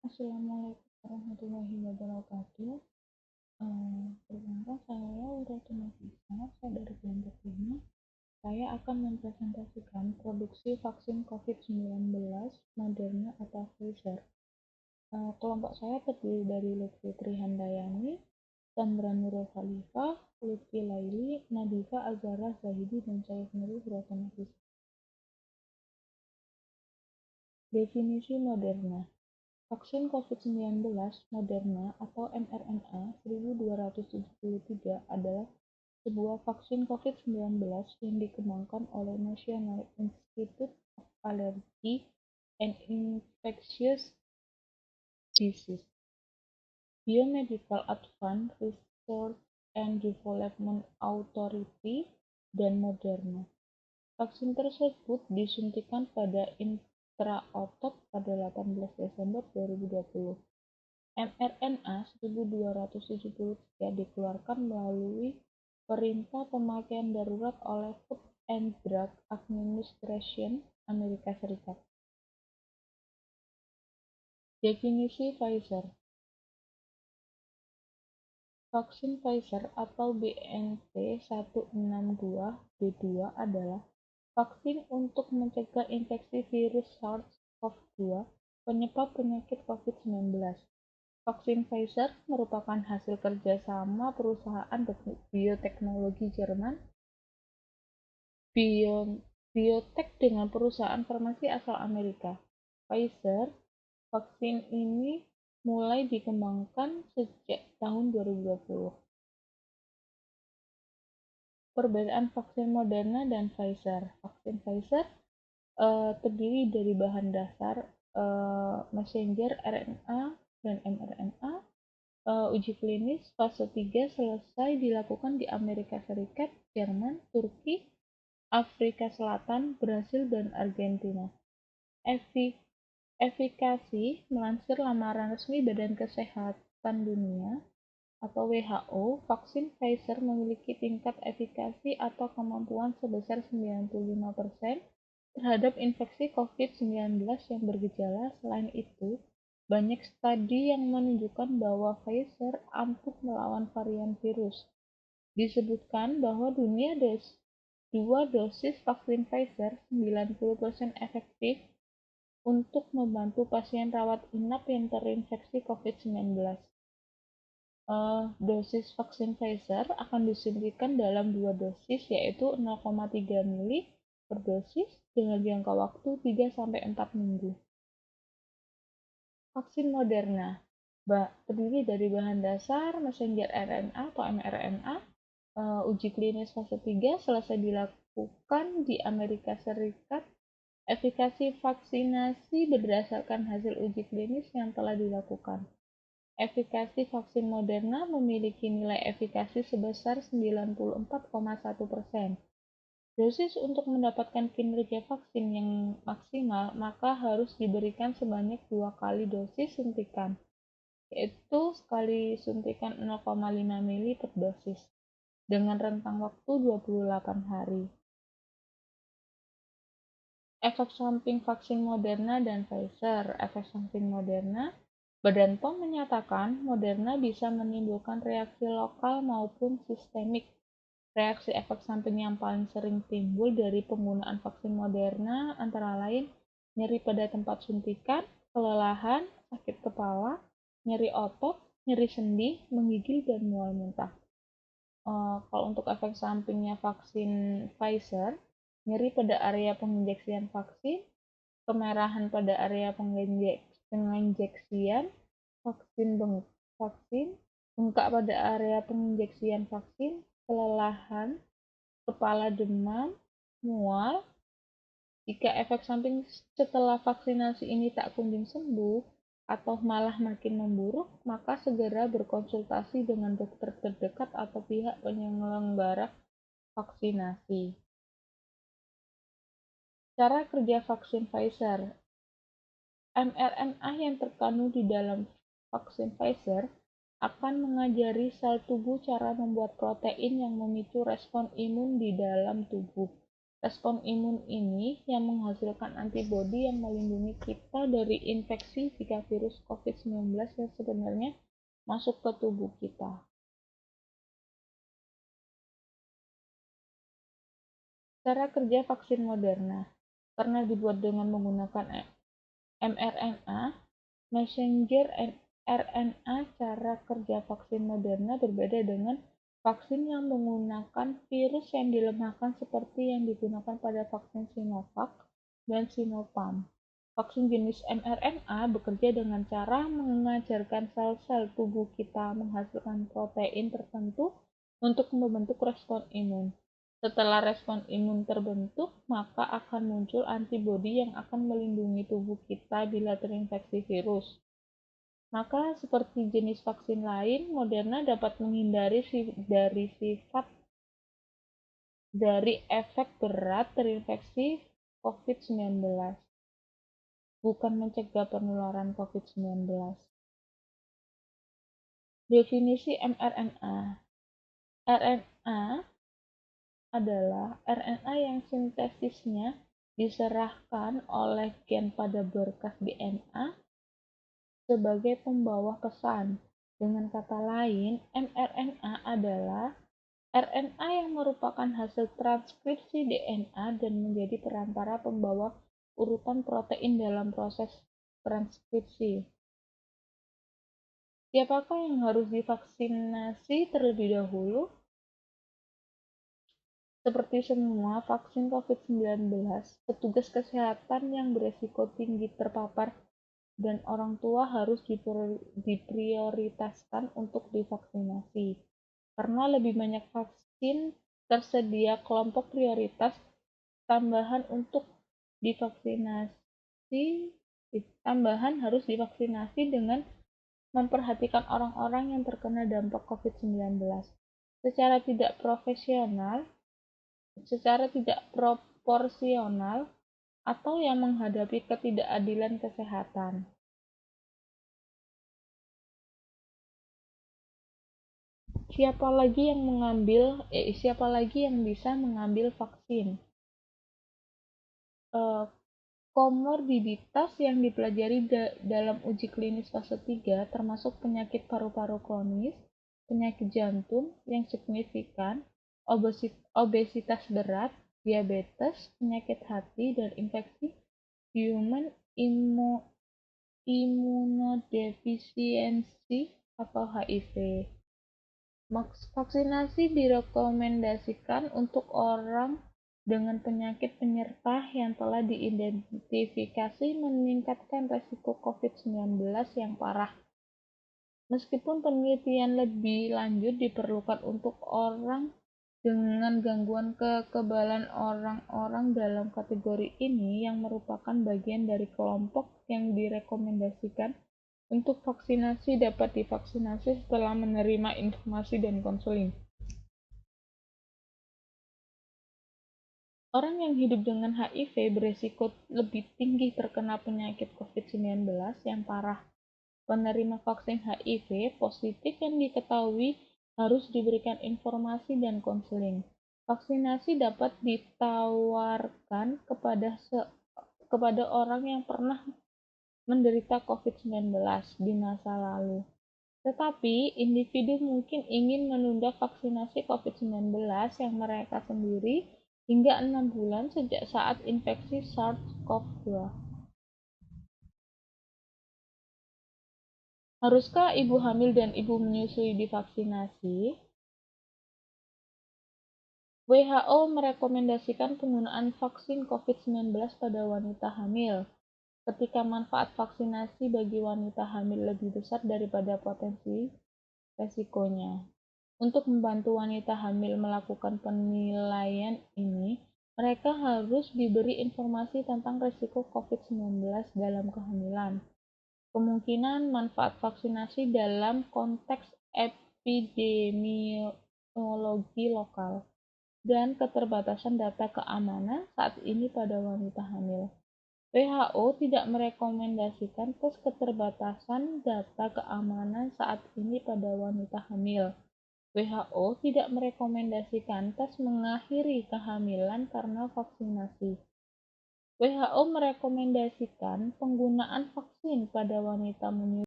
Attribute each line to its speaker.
Speaker 1: Assalamualaikum warahmatullahi wabarakatuh. Perkenalkan saya Wiratul Nafisa, saya dari kelompok 5. Saya akan mempresentasikan produksi vaksin COVID-19 Moderna atau Pfizer. Kelompok saya terdiri dari Lutfi Trihandayani, Chandra Nurul Khalifah, Lutfi Laili, Nadifa Azhara Zahidi, dan saya sendiri Wiratul Nafisa. Definisi Moderna. Vaksin COVID-19 Moderna atau mRNA 1273 adalah sebuah vaksin COVID-19 yang dikembangkan oleh National Institute of Allergy and Infectious Diseases, Biomedical Advanced Research and Development Authority, dan Moderna. Vaksin tersebut disuntikan pada intraotot pada 18 Desember 2020. mRNA 1273 dikeluarkan melalui Perintah Pemakaian Darurat oleh Food and Drug Administration Amerika Serikat. Definisi Pfizer. Vaksin Pfizer atau BNT162b2 adalah vaksin untuk mencegah infeksi virus SARS-CoV-2 penyebab penyakit COVID-19. Vaksin Pfizer merupakan hasil kerjasama perusahaan bioteknologi Jerman BioNTech dengan perusahaan farmasi asal Amerika. Pfizer, vaksin ini mulai dikembangkan sejak tahun 2020. Perbedaan vaksin Moderna dan Pfizer. Vaksin Pfizer terdiri dari bahan dasar messenger RNA dan mRNA. Uji klinis fase 3 selesai dilakukan di Amerika Serikat, Jerman, Turki, Afrika Selatan, Brasil, dan Argentina. Efikasi melansir lamaran resmi Badan Kesehatan Dunia atau WHO, vaksin Pfizer memiliki tingkat efikasi atau kemampuan sebesar 95% terhadap infeksi COVID-19 yang bergejala. Selain itu, banyak studi yang menunjukkan bahwa Pfizer ampuh melawan varian virus. Disebutkan bahwa dua dosis vaksin Pfizer 90% efektif untuk membantu pasien rawat inap yang terinfeksi COVID-19. Dosis vaksin Pfizer akan disuntikan dalam dua dosis, yaitu 0,3 ml per dosis dengan jangka waktu 3-4 minggu. Vaksin Moderna terdiri dari bahan dasar messenger RNA atau mRNA. Uji klinis fase 3 selesai dilakukan di Amerika Serikat. Efikasi vaksinasi berdasarkan hasil uji klinis yang telah dilakukan. Efikasi vaksin Moderna memiliki nilai efikasi sebesar 94,1%. Dosis untuk mendapatkan kinerja vaksin yang maksimal maka harus diberikan sebanyak 2 kali dosis suntikan, yaitu sekali suntikan 0,5 ml per dosis, dengan rentang waktu 28 hari. Efek samping vaksin Moderna dan Pfizer. Efek samping Moderna, Badan POM menyatakan Moderna bisa menimbulkan reaksi lokal maupun sistemik. Reaksi efek samping yang paling sering timbul dari penggunaan vaksin Moderna antara lain nyeri pada tempat suntikan, kelelahan, sakit kepala, nyeri otot, nyeri sendi, menggigil, dan mual muntah. Kalau untuk efek sampingnya vaksin Pfizer, nyeri pada area penginjeksian vaksin, kemerahan pada area penginjeksian vaksin, bengkak pada area penginjeksian vaksin, kelelahan, kepala demam, mual. Jika efek samping setelah vaksinasi ini tak kunjung sembuh atau malah makin memburuk, maka segera berkonsultasi dengan dokter terdekat atau pihak penyelenggara vaksinasi. Cara kerja vaksin Pfizer. mRNA yang terkandung di dalam vaksin Pfizer akan mengajari sel tubuh cara membuat protein yang memicu respon imun di dalam tubuh. Respon imun ini yang menghasilkan antibodi yang melindungi kita dari infeksi jika virus COVID-19 yang sebenarnya masuk ke tubuh kita. Cara kerja vaksin Moderna. Karena dibuat dengan menggunakan mRNA, messenger RNA, cara kerja vaksin Moderna berbeda dengan vaksin yang menggunakan virus yang dilemahkan seperti yang digunakan pada vaksin Sinovac dan Sinopharm. Vaksin jenis mRNA bekerja dengan cara mengajarkan sel-sel tubuh kita menghasilkan protein tertentu untuk membentuk respon imun. Setelah respon imun terbentuk, maka akan muncul antibodi yang akan melindungi tubuh kita bila terinfeksi virus. Maka, seperti jenis vaksin lain, Moderna dapat menghindari dari efek berat terinfeksi COVID-19, bukan mencegah penularan COVID-19. Definisi mRNA. RNA adalah RNA yang sintesisnya diserahkan oleh gen pada berkas DNA sebagai pembawa pesan. Dengan kata lain, mRNA adalah RNA yang merupakan hasil transkripsi DNA dan menjadi perantara pembawa urutan protein dalam proses transkripsi. Siapakah yang harus divaksinasi terlebih dahulu? Seperti semua vaksin COVID-19, petugas kesehatan yang beresiko tinggi terpapar dan orang tua harus diprioritaskan untuk divaksinasi. Karena lebih banyak vaksin tersedia kelompok prioritas tambahan harus divaksinasi dengan memperhatikan orang-orang yang terkena dampak COVID-19 secara tidak proporsional atau yang menghadapi ketidakadilan kesehatan. Siapa lagi yang bisa mengambil vaksin? Komorbiditas yang dipelajari dalam uji klinis fase 3 termasuk penyakit paru-paru kronis, penyakit jantung yang signifikan, obesitas berat, diabetes, penyakit hati, dan infeksi human immunodeficiency atau HIV. Vaksinasi direkomendasikan untuk orang dengan penyakit penyerta yang telah diidentifikasi meningkatkan resiko COVID-19 yang parah. Meskipun penelitian lebih lanjut diperlukan untuk orang dengan gangguan kekebalan, orang-orang dalam kategori ini yang merupakan bagian dari kelompok yang direkomendasikan untuk vaksinasi dapat divaksinasi setelah menerima informasi dan konseling. Orang yang hidup dengan HIV beresiko lebih tinggi terkena penyakit COVID-19 yang parah. Penerima vaksin HIV positif yang diketahui harus diberikan informasi dan konseling. Vaksinasi dapat ditawarkan kepada orang yang pernah menderita COVID-19 di masa lalu. Tetapi, individu mungkin ingin menunda vaksinasi COVID-19 yang mereka sendiri hingga 6 bulan sejak saat infeksi SARS-CoV-2. Haruskah ibu hamil dan ibu menyusui divaksinasi? WHO merekomendasikan penggunaan vaksin COVID-19 pada wanita hamil, ketika manfaat vaksinasi bagi wanita hamil lebih besar daripada potensi resikonya. Untuk membantu wanita hamil melakukan penilaian ini, mereka harus diberi informasi tentang risiko COVID-19 dalam kehamilan, kemungkinan manfaat vaksinasi dalam konteks epidemiologi lokal, dan keterbatasan data keamanan saat ini pada wanita hamil. WHO tidak merekomendasikan tes keterbatasan data keamanan saat ini pada wanita hamil. WHO tidak merekomendasikan tes mengakhiri kehamilan karena vaksinasi. WHO merekomendasikan penggunaan vaksin pada wanita menyusui